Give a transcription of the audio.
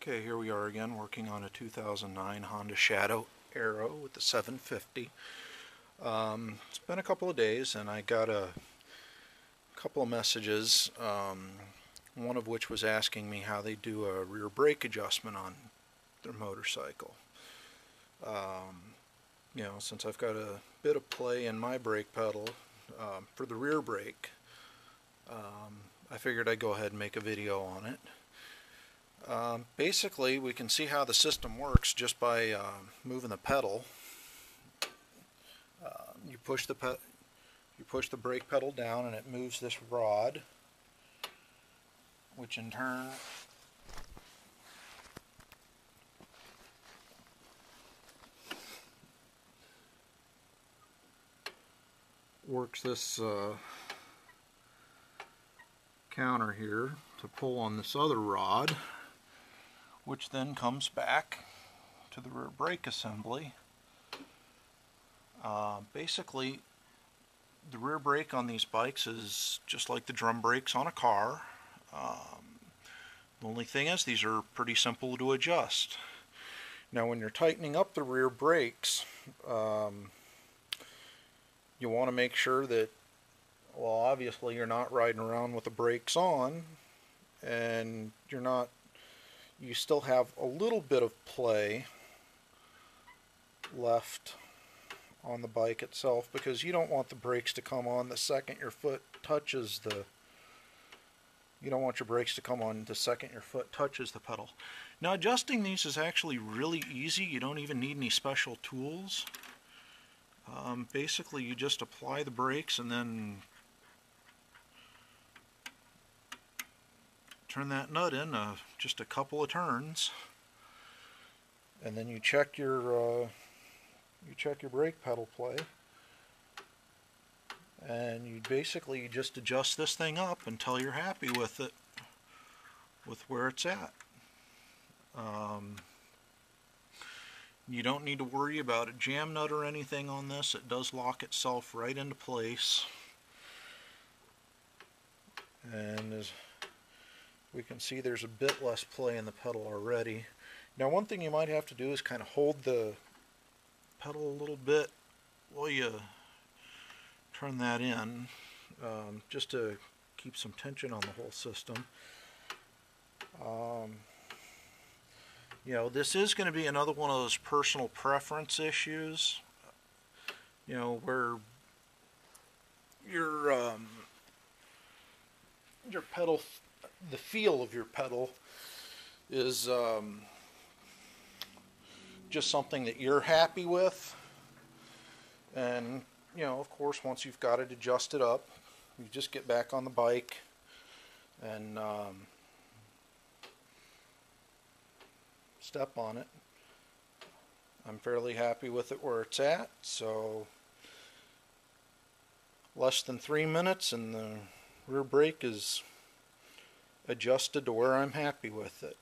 Okay, here we are again working on a 2009 Honda Shadow Aero with the 750. It's been a couple of days and I got a couple of messages, one of which was asking me how they do a rear brake adjustment on their motorcycle. Since I've got a bit of play in my brake pedal for the rear brake, I figured I'd go ahead and make a video on it. Basically, we can see how the system works just by moving the pedal. You push the brake pedal down, and it moves this rod, which in turn works this counter here to pull on this other rod, which then comes back to the rear brake assembly. Basically, the rear brake on these bikes is just like the drum brakes on a car. The only thing is, these are pretty simple to adjust. Now, when you're tightening up the rear brakes, you want to make sure that, well, obviously you're not riding around with the brakes on, and you still have a little bit of play left on the bike itself, because you don't want the brakes to come on the second your foot touches the pedal. Now, adjusting these is actually really easy. You don't even need any special tools. Basically, you just apply the brakes and then turn that nut in just a couple of turns, and then you check your brake pedal play, and you basically just adjust this thing up until you're happy with it, with where it's at. You don't need to worry about a jam nut or anything on this. It does lock itself right into place, and as we can see, there's a bit less play in the pedal already. Now, one thing you might have to do is kind of hold the pedal a little bit while you turn that in, just to keep some tension on the whole system. This is going to be another one of those personal preference issues, where your pedal, the feel of your pedal is just something that you're happy with. And of course, once you've got it adjusted up, you just get back on the bike and step on it. I'm fairly happy with it where it's at, so less than 3 minutes and the rear brake is adjusted to where I'm happy with it.